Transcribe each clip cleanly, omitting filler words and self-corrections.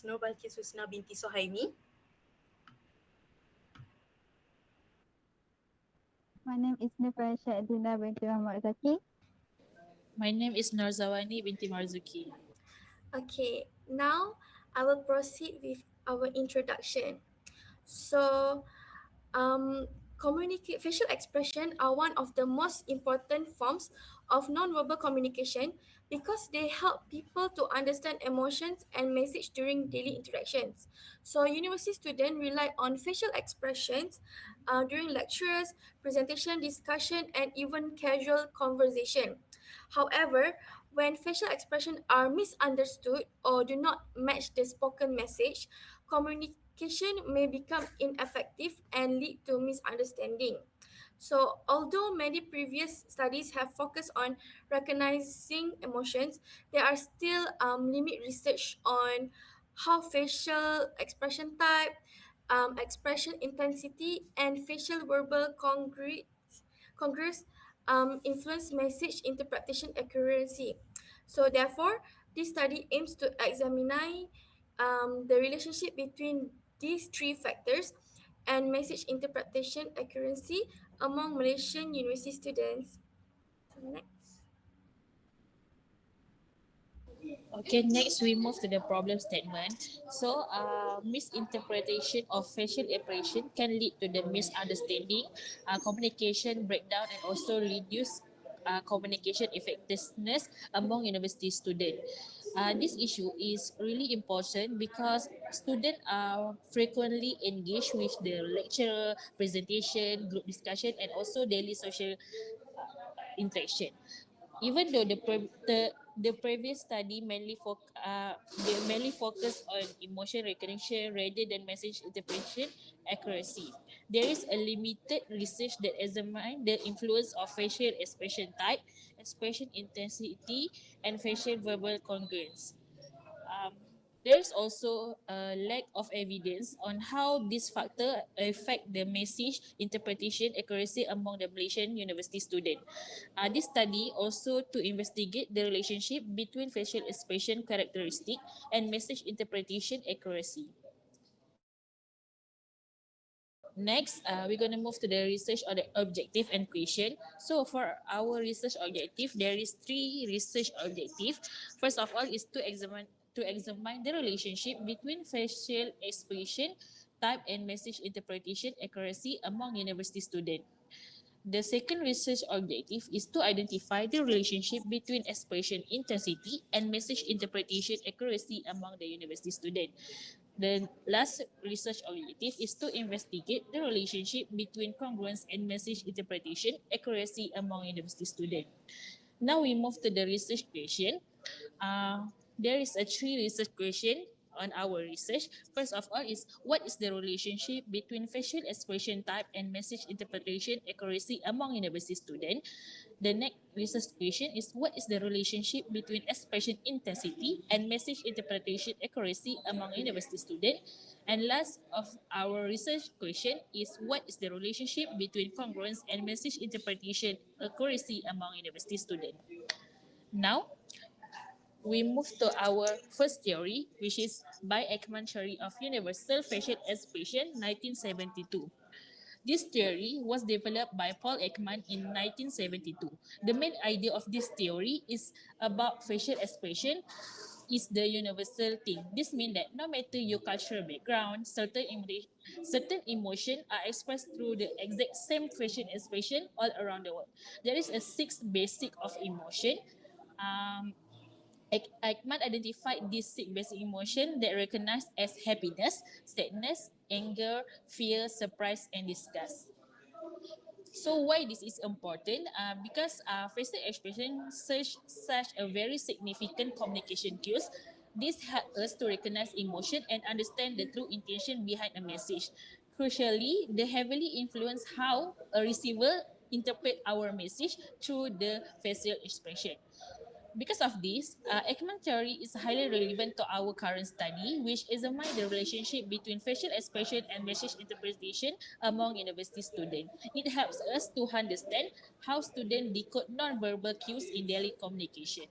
NURBALQIS HUSNA binti SUHAIMI. My name is IRDINA binti ZAKI. My name is ZAWANI binti MARZUKI. Okay, now I will proceed with our introduction. So, facial expression are one of the most important forms of non-verbal communication because they help people to understand emotions and message during daily interactions. So university students rely on facial expressions during lectures, presentation, discussion, and even casual conversation. However, when facial expressions are misunderstood or do not match the spoken message, communication may become ineffective and lead to misunderstanding. So, although many previous studies have focused on recognizing emotions, there are still limit research on how facial expression type, expression intensity, and facial verbal congruence influence message interpretation accuracy. So, therefore, this study aims to examine the relationship between these three factors and message interpretation accuracy among Malaysian university students. So next. Okay, next we move to the problem statement. So, misinterpretation of facial expression can lead to the misunderstanding, communication breakdown, and also reduce communication effectiveness among university students. This issue is really important because students are frequently engaged with the lecturer, presentation, group discussion, and also daily social interaction. Even though the previous study they mainly focus on emotion recognition rather than message interpretation accuracy, there is a limited research that examine the influence of facial expression type, expression intensity, and facial verbal congruence. Um, there is also a lack of evidence on how this factor affect the message interpretation accuracy among the Malaysian university student. This study also to investigate the relationship between facial expression characteristic and message interpretation accuracy. Next, we're going to move to the research on the objective and question. So for our research objective, there is three research objective. First of all is to examine the relationship between facial expression type and message interpretation accuracy among university students. The second research objective is to identify the relationship between expression intensity and message interpretation accuracy among the university student. The last research objective is to investigate the relationship between congruence and message interpretation accuracy among university student. Now we move to the research question. There is a three research question on our research. First of all is what is the relationship between facial expression type and message interpretation accuracy among university students? The next research question is what is the relationship between expression intensity and message interpretation accuracy among university students? And last of our research question is what is the relationship between congruence and message interpretation accuracy among university students? Now, we move to our first theory, which is by Ekman theory of universal facial expression, 1972. This theory was developed by Paul Ekman in 1972. The main idea of this theory is about facial expression is the universal thing. This means that no matter your cultural background, certain emotions are expressed through the exact same facial expression all around the world. There is a six basic of emotion. Um, Eichmann identified these six basic emotions that recognized as happiness, sadness, anger, fear, surprise, and disgust. So why this is important? Because facial expression such a very significant communication cues. This helps us to recognize emotion and understand the true intention behind a message. Crucially, they heavily influence how a receiver interpret our message through the facial expression. Because of this, Ekman theory is highly relevant to our current study, which examines the relationship between facial expression and message interpretation among university students. It helps us to understand how students decode non-verbal cues in daily communication.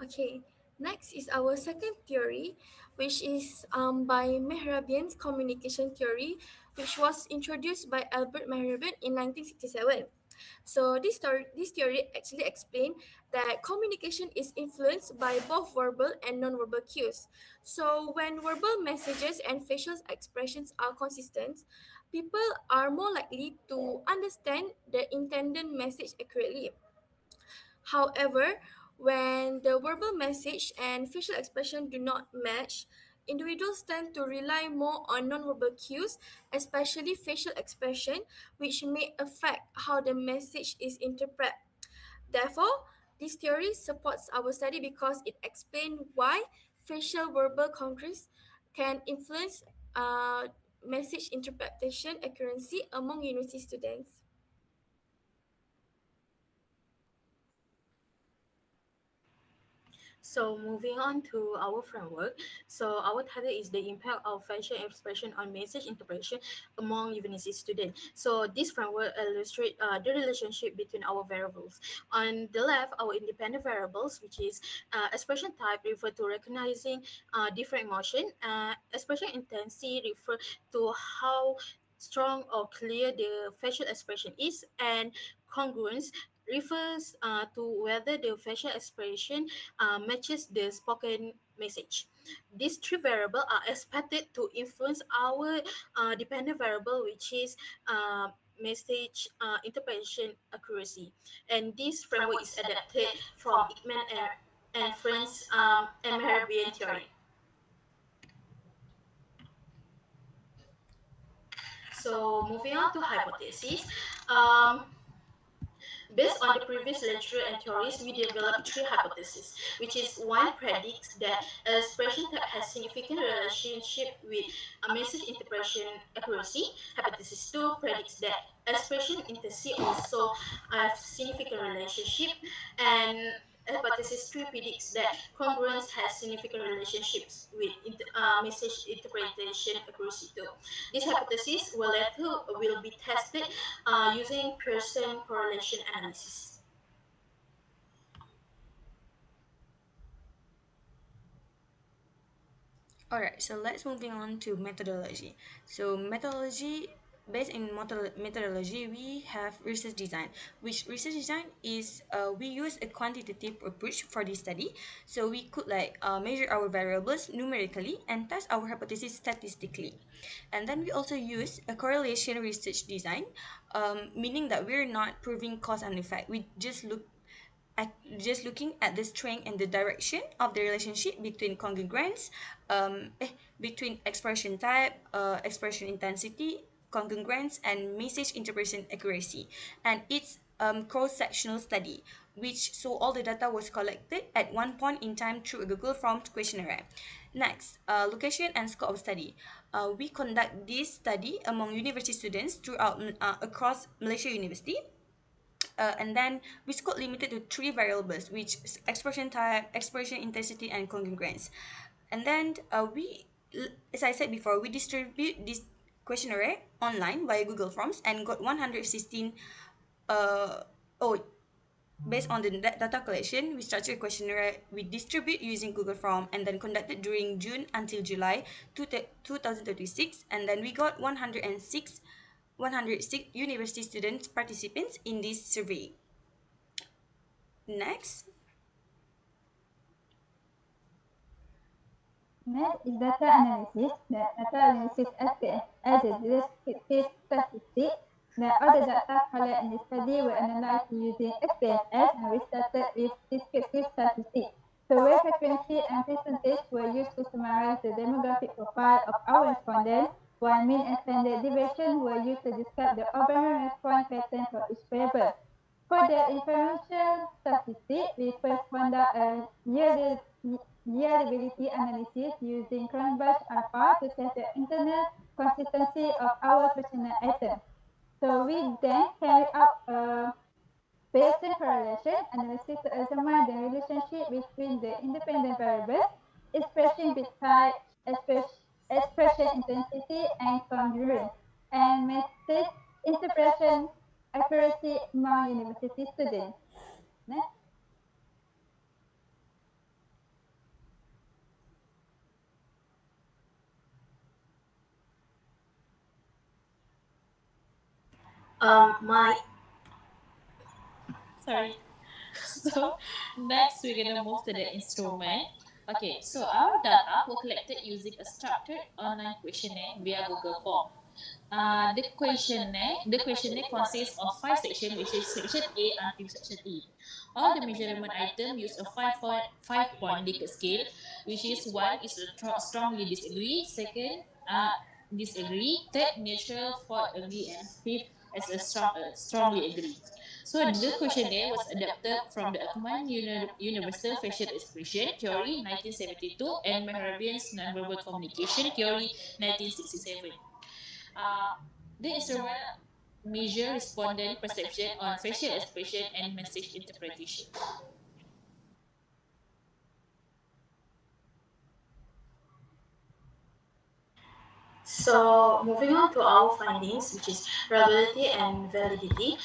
Okay, Next is our second theory, which is by Mehrabian's communication theory, which was introduced by Albert Mehrabian in 1967. So this theory actually explained that communication is influenced by both verbal and non-verbal cues. So when verbal messages and facial expressions are consistent, people are more likely to understand the intended message accurately. However, when the verbal message and facial expression do not match, individuals tend to rely more on nonverbal cues, especially facial expression, which may affect how the message is interpreted. Therefore, this theory supports our study because it explains why facial verbal contrast can influence message interpretation accuracy among university students. So moving on to our framework. So our title is the impact of facial expression on message interpretation among university students. So this framework illustrates the relationship between our variables. On the left, our independent variables, which is expression type, refer to recognizing different emotion. Expression intensity refer to how strong or clear the facial expression is, and congruence refers to whether the facial expression matches the spoken message. These three variables are expected to influence our dependent variable, which is message interpretation accuracy. And this framework is adapted from Ekman and Friends and Mehrabian theory. So moving on to hypothesis. Um, Based on the previous literature and theories, we developed three hypotheses, which is one predicts that expression type has significant relationship with a message interpretation accuracy. Hypothesis two predicts that expression intensity also have significant relationship, and hypothesis three predicts that congruence has significant relationships with message interpretation accuracy too. This hypothesis will be tested using Pearson correlation analysis. Alright, so let's moving on to methodology. So methodology, based in methodology, we have research design, which research design is we use a quantitative approach for this study. So we could measure our variables numerically and test our hypothesis statistically. And then we also use a correlation research design, meaning that we're not proving cause and effect. We just looking at the strength and the direction of the relationship between congruence, between expression type, expression intensity, congruence, and message interpretation accuracy. And it's cross-sectional study, which so all the data was collected at one point in time through a Google Forms questionnaire. Next, location and scope of study. We conduct this study among university students throughout across Malaysia University. And then we scope limited to three variables, which is expression type, expression intensity, and congruence. And then as I said before, we distribute this questionnaire online via Google Forms and got 116. Oh, based on the data collection, we structure a questionnaire we distribute using Google Form and then conducted during June until July 2036, and then we got 106 university students participants in this survey. Next. Next is data analysis. The data analysis aspect as a descriptive statistic. All the data collected in the study were analyzed using SPSS, and we started with descriptive statistics. So where frequency and percentage were used to summarize the demographic profile of our respondents, while mean and standard deviation were used to describe the overall response pattern for each variable. For the information statistic, we first conduct a yield-ability analysis using Cronbach alpha to test the internal consistency of our questionnaire items. So we then carry out a Bayesian correlation analysis to examine the relationship between the independent variables, expression bit type, expression intensity, and congruence, and message interpretation accuracy among university students. Next. My Sorry. So next we're gonna move to the instrument. Okay, so our data were collected using a structured online questionnaire via Google Form. The questionnaire consists of five sections, which is section A until section E. All the measurement item use a five point Likert scale, which is one is a strongly disagree, second disagree, third neutral, fourth agree, and fifth as a strongly agree. So the questionnaire was adapted from the Ekman Universal Facial Expression Theory 1972 and Mehrabian's Nonverbal Communication Theory 1967. Uh, the instrument measure respondent perception on facial expression and message interpretation. So moving on to our findings, which is reliability and validity.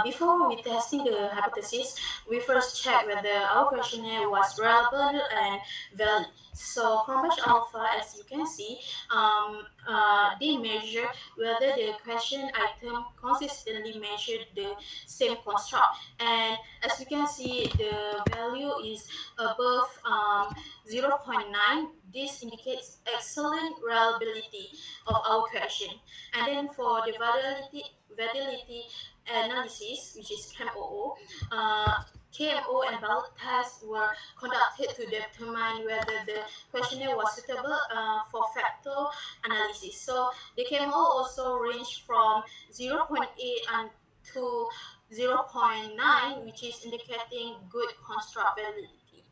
Before we testing the hypothesis, we first check whether our questionnaire was reliable and valid. So Cambridge Alpha, as you can see, they measure whether the question item consistently measured the same construct. And as you can see, the value is above 0.9. This indicates excellent reliability of our question. And then for the validity analysis, which is KMOO, KMO and ballot tests were conducted to determine whether the questionnaire was suitable for factor analysis. So the KMO also ranged from 0.8 and to 0.9, which is indicating good construct validity.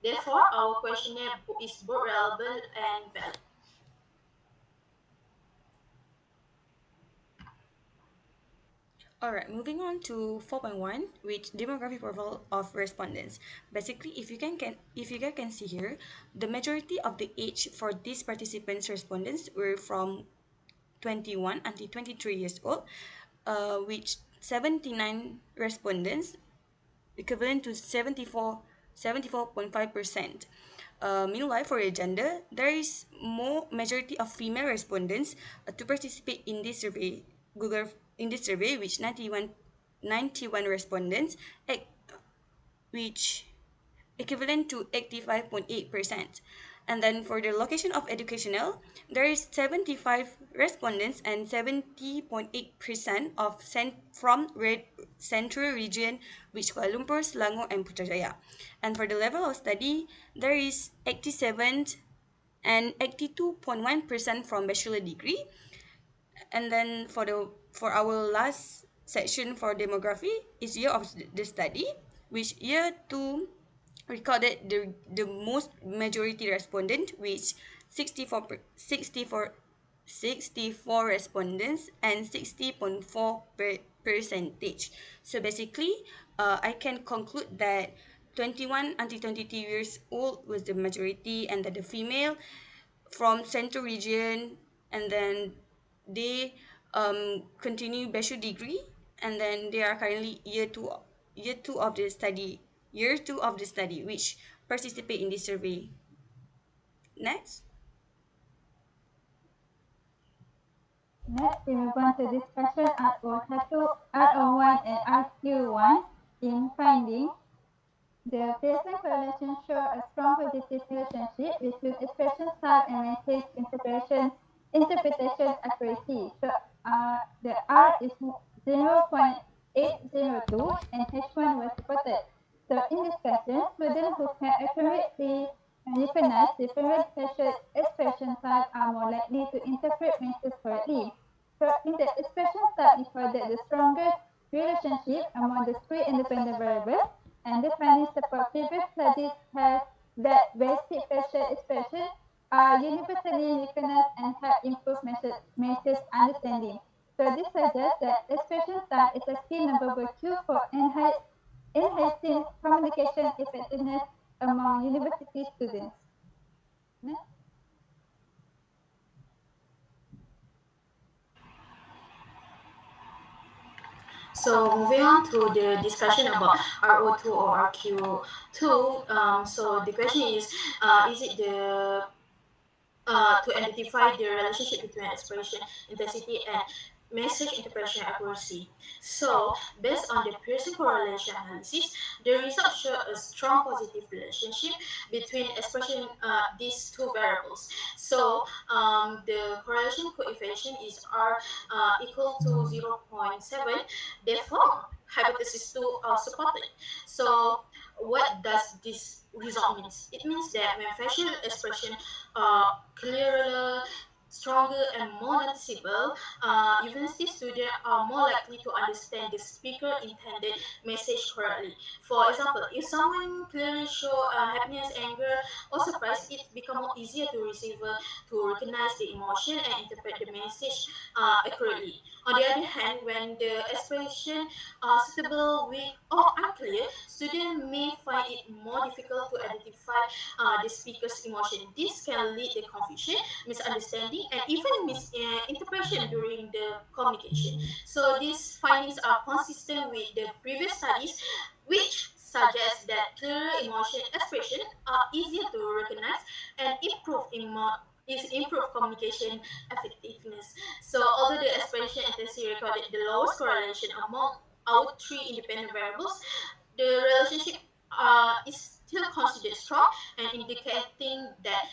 Therefore, our questionnaire is both reliable and valid. Alright, moving on to 4.1, which demographic profile of respondents. Basically, if you guys can see here, the majority of the age for these participants respondents were from 21 until 23 years old, which 79 respondents, equivalent to 74.5%. Meanwhile, for the gender, there is more majority of female respondents to participate in this survey. Which 91 respondents, which equivalent to 85.8%. And then for the location of educational, there is 75 respondents and 70.8% of from central region, which Kuala Lumpur, Selangor, and Putrajaya. And for the level of study, there is 87 and 82.1% from bachelor degree. And then for our last section for demography is year of the study, which year 2 recorded the most majority respondent, which 64 respondents and 60.4 percentage. So basically, I can conclude that 21 until 22 years old was the majority, and that the female from central region, and then they continue bachelor degree, and then they are currently year two of the study, which participate in this survey. Next. Next, we move on to discussion RO1 and RQ1 in finding. The baseline correlation show a strong positive relationship between expression style and message interpretation accuracy. So the R is 0.802 and H1 was reported. So in this question, students who can accurately recognize different facial expression types are more likely to interpret messages correctly. So in the expression type recorded the strongest relationship among the three independent variables, and the findings support previous studies have that basic facial expressions are universally recognized and help improve message understanding. So this suggests that expression type is a key nonverbal cue for enhancing communication effectiveness among university students. Next. So moving on to the discussion about RO2 or RQ2. So the question is it the to identify the relationship between expression intensity and message interpretation accuracy. So, based on the Pearson correlation analysis, the results show a strong positive relationship between expression these two variables. So, the correlation coefficient is R equal to 0.7. Therefore, hypothesis 2 are supported. So, what does this result means? It means that when facial expression are clearer, stronger, and more noticeable, university students are more likely to understand the speaker intended message correctly. For example, if someone clearly show happiness, anger, or surprise, it become more easier to receiver to recognize the emotion and interpret the message accurately. On the other hand, when the expression are suitable, weak, or unclear, students may find it more difficult to identify the speaker's emotion. This can lead to confusion, misunderstanding, and even misinterpretation during the communication. So these findings are consistent with the previous studies, which suggest that clearer emotion expression are easier to recognize and improve communication effectiveness. So although the expression intensity recorded the lowest correlation among our three independent variables, the relationship is still considered strong and indicating that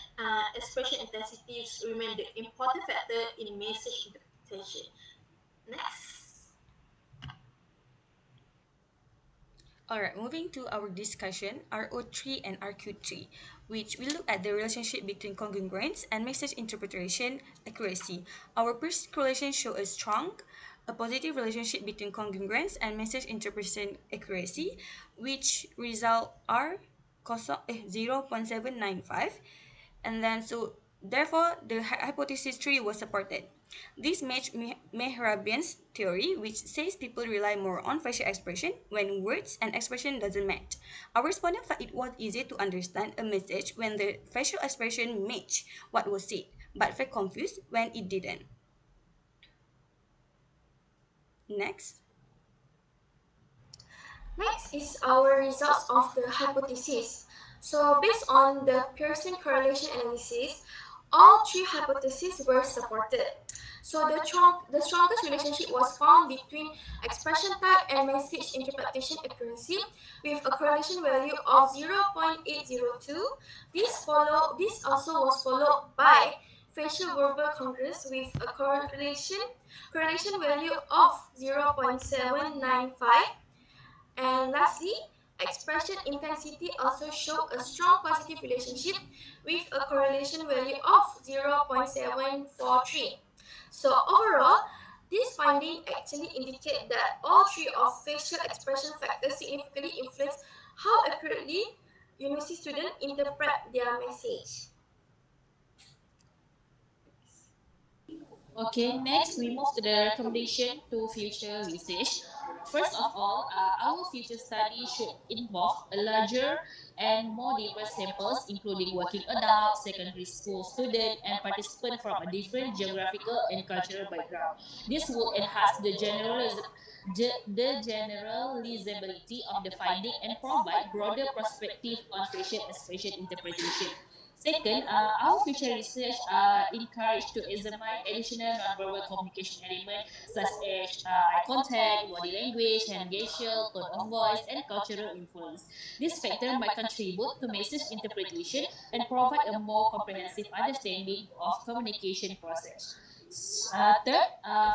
expression intensities remain the important factor in message interpretation. Next. Alright, moving to our discussion, RO3 and RQ3, which will look at the relationship between congruence and message interpretation accuracy. Our first correlation show a positive relationship between congruence and message interpretation accuracy, which result are 0.795. And then so therefore the hypothesis 3 was supported. This matched Mehrabian's theory, which says people rely more on facial expression when words and expression doesn't match. Our respondents found it was easy to understand a message when the facial expression matched what was said, but felt confused when it didn't. Next. Next is our results of the hypothesis. So based on the Pearson correlation analysis, all three hypotheses were supported. So the strongest relationship was found between expression type and message interpretation accuracy with a correlation value of 0.802. This also was followed by facial verbal congruence with a correlation value of 0.795. And lastly, expression intensity also show a strong positive relationship with a correlation value of 0.743. So overall, this finding actually indicate that all three of facial expression factors significantly influence how accurately university students interpret their message. Okay, next we move to the recommendation to future research. First of all, our future study should involve a larger and more diverse samples, including working adults, secondary school students, and participants from a different geographical and cultural background. This will enhance the generalizability of the finding and provide broader perspective on facial expression interpretation. Second, our future research encouraged to examine additional nonverbal communication elements such as eye contact, body language, hand gesture, tone of voice, and cultural influence. This factor might contribute to message interpretation and provide a more comprehensive understanding of communication process. Third,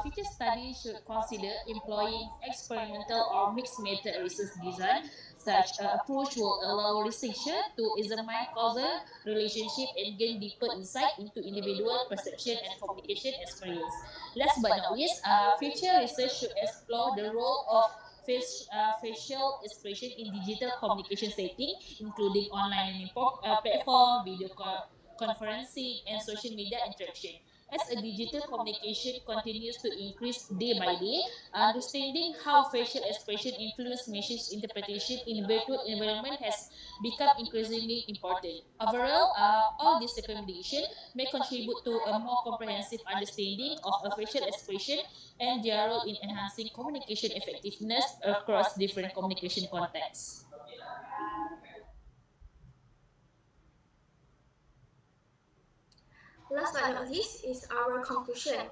future studies should consider employing experimental or mixed method research design. Such approach will allow researchers to examine causal relationship and gain deeper insight into individual perception and communication experience. Last but not least, future research should explore the role of facial expression in digital communication setting, including online learning platform, video conferencing, and social media interaction. As a digital communication continues to increase day by day, understanding how facial expression influence message interpretation in virtual environment has become increasingly important. Overall, all these recommendations may contribute to a more comprehensive understanding of a facial expression and their role in enhancing communication effectiveness across different communication contexts. Last but not least is our conclusion.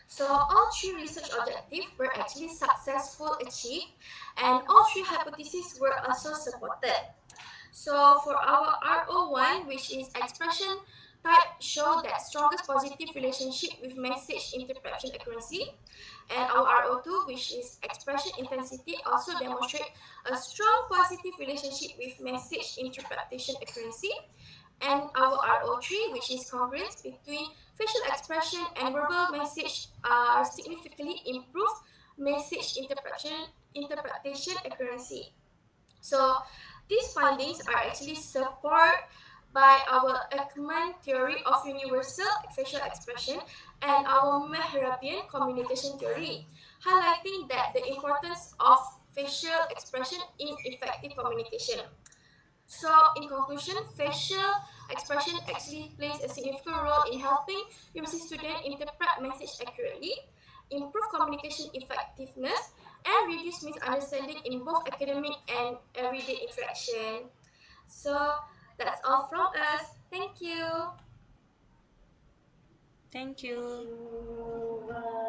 So all three research objectives were actually successful achieved, and all three hypotheses were also supported. So for our RO1, which is expression type, show that strongest positive relationship with message interpretation accuracy, and our RO2, which is expression intensity, also demonstrate a strong positive relationship with message interpretation accuracy, and our RO3, which is congruence between facial expression and verbal message, are significantly improved message interpretation accuracy. So these findings are actually supported by our Ekman theory of universal facial expression and our Mehrabian communication theory, highlighting that the importance of facial expression in effective communication. So, in conclusion, facial expression actually plays a significant role in helping university students interpret message accurately, improve communication effectiveness, and reduce misunderstanding in both academic and everyday interaction. So, that's all from us. Thank you. Thank Thank you. you. Bye.